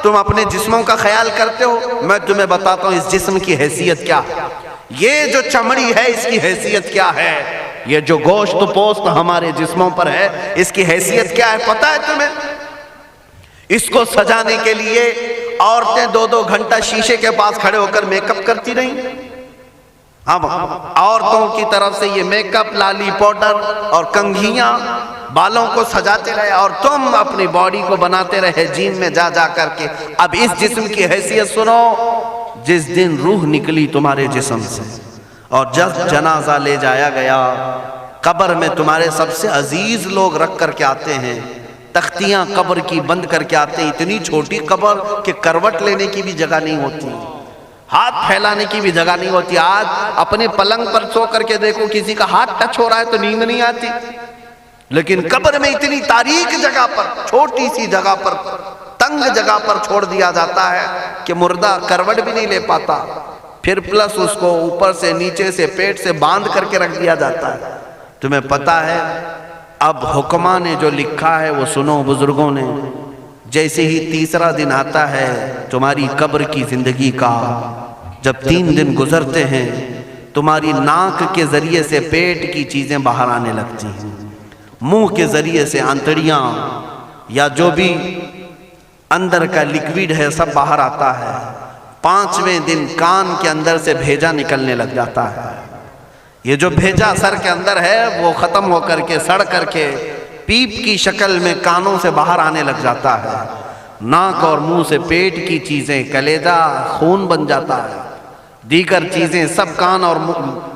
تم اپنے جسموں کا خیال کرتے ہو، میں تمہیں بتاتا ہوں اس جسم کی حیثیت کیا ہے۔ یہ جو چمڑی ہے اس کی حیثیت کیا ہے، یہ جو گوشت پوست ہمارے جسموں پر ہے اس کی حیثیت کیا ہے پتہ ہے تمہیں؟ اس کو سجانے کے لیے عورتیں 2-2 گھنٹہ شیشے کے پاس کھڑے ہو کر میک اپ کرتی رہیں۔ اب عورتوں کی طرف سے یہ میک اپ، لالی پاؤڈر اور کنگھیاں بالوں کو سجاتے رہے، اور تم اپنی باڈی کو بناتے رہے جیم میں جا جا کر کے۔ اب اس جسم کی حیثیت سنو، جس دن روح نکلی تمہارے جسم سے اور جب جنازہ لے جایا گیا، قبر میں تمہارے سب سے عزیز لوگ رکھ کر کے آتے ہیں، تختیاں قبر کی بند کر کے آتے ہیں، اتنی چھوٹی قبر کہ کروٹ لینے کی بھی جگہ نہیں ہوتی، ہاتھ پھیلانے کی بھی جگہ نہیں ہوتی۔ آج اپنے پلنگ پر سو کر کے دیکھو، کسی کا ہاتھ ٹچ ہو رہا ہے تو نیند نہیں آتی، لیکن قبر میں اتنی تاریک جگہ پر، چھوٹی سی جگہ پر، تنگ جگہ پر چھوڑ دیا جاتا ہے کہ مردہ کروٹ بھی نہیں لے پاتا، پھر پلس اس کو اوپر سے نیچے سے پیٹ سے باندھ کر کے رکھ دیا جاتا ہے۔ تمہیں پتہ ہے اب حکماں نے جو لکھا ہے وہ سنو بزرگوں نے، جیسے ہی تیسرا دن آتا ہے تمہاری قبر کی زندگی کا، جب 3 دن گزرتے ہیں تمہاری ناک کے ذریعے سے پیٹ کی چیزیں باہر آنے لگتی ہیں، منہ کے ذریعے سے آنتڑیاں یا جو بھی اندر کا لیکویڈ ہے سب باہر آتا ہے۔ 5ویں دن کان کے اندر سے بھیجا نکلنے لگ جاتا ہے، یہ جو بھیجا سر کے اندر ہے وہ ختم ہو کر کے سڑ کر کے پیپ کی شکل میں کانوں سے باہر آنے لگ جاتا ہے، ناک اور منہ سے پیٹ کی چیزیں، کلیجہ، خون بن جاتا ہے، دیگر چیزیں سب کان اور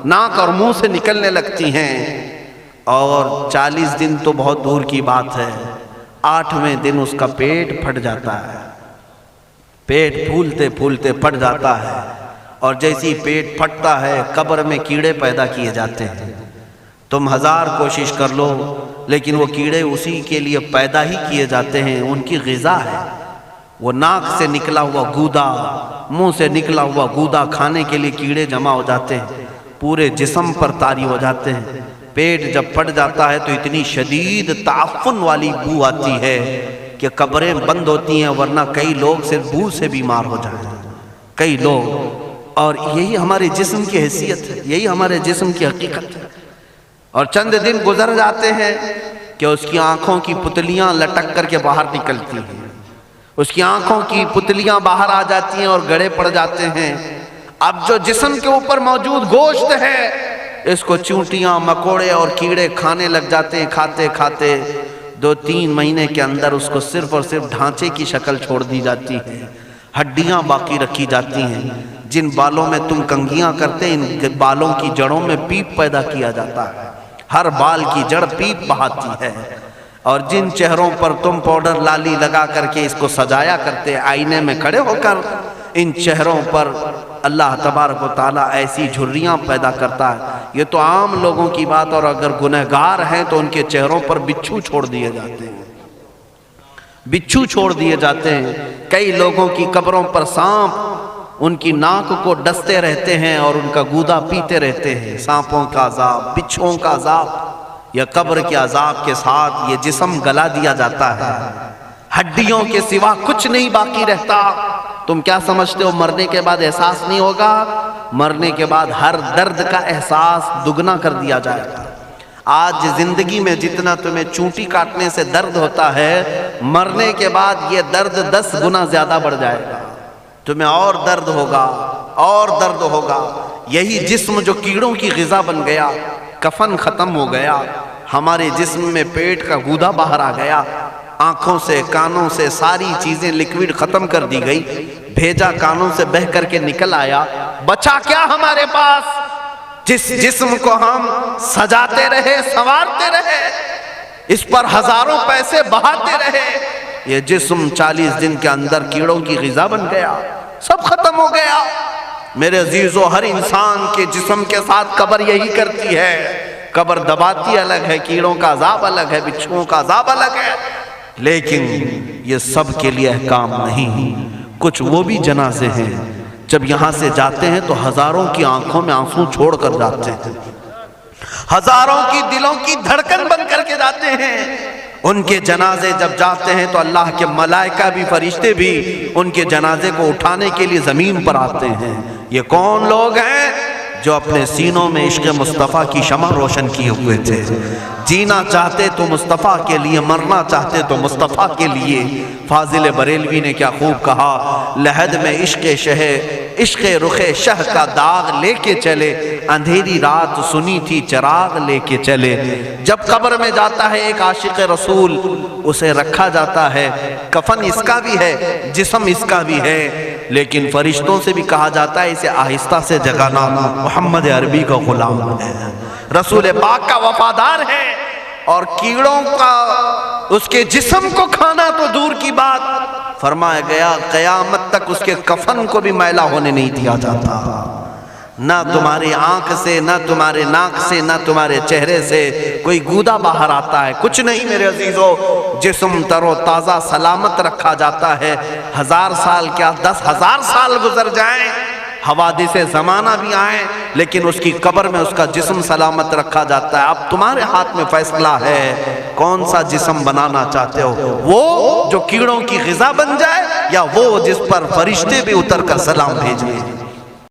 ناک اور منہ سے نکلنے لگتی ہیں، اور 40 دن تو بہت دور کی بات ہے، 8ویں دن اس کا پیٹ پھٹ جاتا ہے، پیٹ پھولتے پھولتے پھٹ جاتا ہے، اور جیسی پیٹ پھٹتا ہے قبر میں کیڑے پیدا کیے جاتے ہیں۔ تم 1000 کوشش کر لو لیکن وہ کیڑے اسی کے لیے پیدا ہی کیے جاتے ہیں، ان کی غذا ہے۔ وہ ناک سے نکلا ہوا گودا، منہ سے نکلا ہوا گودا کھانے کے لیے کیڑے جمع ہو جاتے ہیں، پورے جسم پر طاری ہو جاتے ہیں۔ پیٹ جب پھٹ جاتا ہے تو اتنی شدید تعفن والی بو آتی ہے کہ قبریں بند ہوتی ہیں، ورنہ کئی لوگ صرف بو سے بیمار ہو جائیں، کئی لوگ۔ اور یہی ہمارے جسم کی حیثیت ہے، یہی ہمارے جسم کی حقیقت ہے۔ اور چند دن گزر جاتے ہیں کہ اس کی آنکھوں کی پتلیاں لٹک کر کے باہر نکلتی ہیں، اس کی آنکھوں کی پتلیاں باہر آ جاتی ہیں اور گڑے پڑ جاتے ہیں۔ اب جو جسم کے اوپر موجود گوشت ہے اس کو چونٹیاں، مکوڑے اور کیڑے کھانے لگ جاتے ہیں، کھاتے کھاتے 2-3 مہینے کے اندر اس کو صرف اور صرف ڈھانچے کی شکل چھوڑ دی جاتی ہے، ہڈیاں باقی رکھی جاتی ہیں۔ جن بالوں میں تم کنگھیاں کرتے ہیں ان بالوں کی جڑوں میں پیپ پیدا کیا جاتا ہے، ہر بال کی جڑ پیپ بہاتی ہے۔ اور جن چہروں پر تم پاؤڈر لالی لگا کر کے اس کو سجایا کرتے آئینے میں کھڑے ہو کر، ان چہروں پر اللہ تبارک و تعالیٰ ایسی جھریاں پیدا کرتا ہے۔ یہ تو عام لوگوں کی بات، اور اگر گنہگار ہیں تو ان کے چہروں پر بچھو چھوڑ دیے جاتے ہیں، بچھو چھوڑ دیے جاتے ہیں۔ کئی لوگوں کی قبروں پر سانپ ان کی ناک کو ڈستے رہتے ہیں اور ان کا گودا پیتے رہتے ہیں۔ سانپوں کا عذاب، بچھوؤں کا عذاب، یا قبر کے عذاب کے ساتھ یہ جسم گلا دیا جاتا ہے، ہڈیوں کے سوا کچھ نہیں باقی رہتا۔ تم کیا سمجھتے ہو مرنے کے بعد احساس نہیں ہوگا؟ مرنے کے بعد ہر درد کا احساس دگنا کر دیا جائے گا۔ آج زندگی میں جتنا تمہیں چونٹی کاٹنے سے درد ہوتا ہے، مرنے کے بعد یہ درد 10 گنا زیادہ بڑھ جائے گا، تمہیں اور درد ہوگا، اور درد ہوگا۔ یہی جسم جو کیڑوں کی غذا بن گیا، کفن ختم ہو گیا، ہمارے جسم میں پیٹ کا گودا باہر آ گیا، آنکھوں سے کانوں سے ساری چیزیں لیکویڈ ختم کر دی گئی، بھیجا کانوں سے بہہ کر کے نکل آیا، بچا کیا ہمارے پاس؟ جس جسم کو ہم سجاتے رہے، سنوارتے رہے، اس پر ہزاروں پیسے بہاتے رہے، یہ جسم 40 دن کے اندر کیڑوں کی غذا بن گیا، سب ختم ہو گیا۔ میرے عزیزو، ہر انسان کے جسم کے ساتھ قبر یہی کرتی ہے، قبر دباتی الگ ہے، کیڑوں کا عذاب الگ ہے، بچھوؤں کا عذاب الگ ہے، لیکن یہ سب کے لیے احکام نہیں۔ کچھ وہ بھی جنازے ہیں جب یہاں سے جاتے ہیں تو ہزاروں کی آنکھوں میں آنسو چھوڑ کر جاتے ہیں، ہزاروں کی دلوں کی دھڑکن بن کر کے جاتے ہیں، ان کے جنازے جب جاتے ہیں تو اللہ کے ملائکہ بھی فرشتے بھی ان کے جنازے کو اٹھانے کے لیے زمین پر آتے ہیں۔ یہ کون لوگ ہیں؟ جو اپنے سینوں میں عشق مصطفیٰ کی شمع روشن کیے ہوئے تھے، جینا چاہتے تو مصطفیٰ کے لیے، مرنا چاہتے تو مصطفیٰ کے لیے۔ فاضل بریلوی نے کیا خوب کہا، لحد میں عشق رخ شہ کا داغ لے کے چلے، اندھیری رات سنی تھی چراغ لے کے چلے۔ جب قبر میں جاتا ہے ایک عاشق رسول، اسے رکھا جاتا ہے، کفن اس کا بھی ہے، جسم اس کا بھی ہے، لیکن فرشتوں سے بھی کہا جاتا ہے اسے آہستہ سے جگانا، محمد عربی کا غلام ہے، رسول پاک کا وفادار ہے، اور کیڑوں کا اس کے جسم کو کھانا تو دور کی بات، فرمایا گیا قیامت تک اس کے کفن کو بھی میلا ہونے نہیں دیا جاتا۔ نہ تمہاری آنکھ سے، نہ تمہارے ناک سے، نہ تمہارے چہرے سے کوئی گودا باہر آتا ہے، کچھ نہیں میرے عزیزو، جسم تر و تازہ سلامت رکھا جاتا ہے۔ 1000 سال کیا 10,000 سال گزر جائیں، حوادث زمانہ بھی آئیں، لیکن اس کی قبر میں اس کا جسم سلامت رکھا جاتا ہے۔ اب تمہارے ہاتھ میں فیصلہ ہے، کون سا جسم بنانا چاہتے ہو، وہ جو کیڑوں کی غذا بن جائے، یا وہ جس پر فرشتے بھی اتر کر سلام بھیجیں۔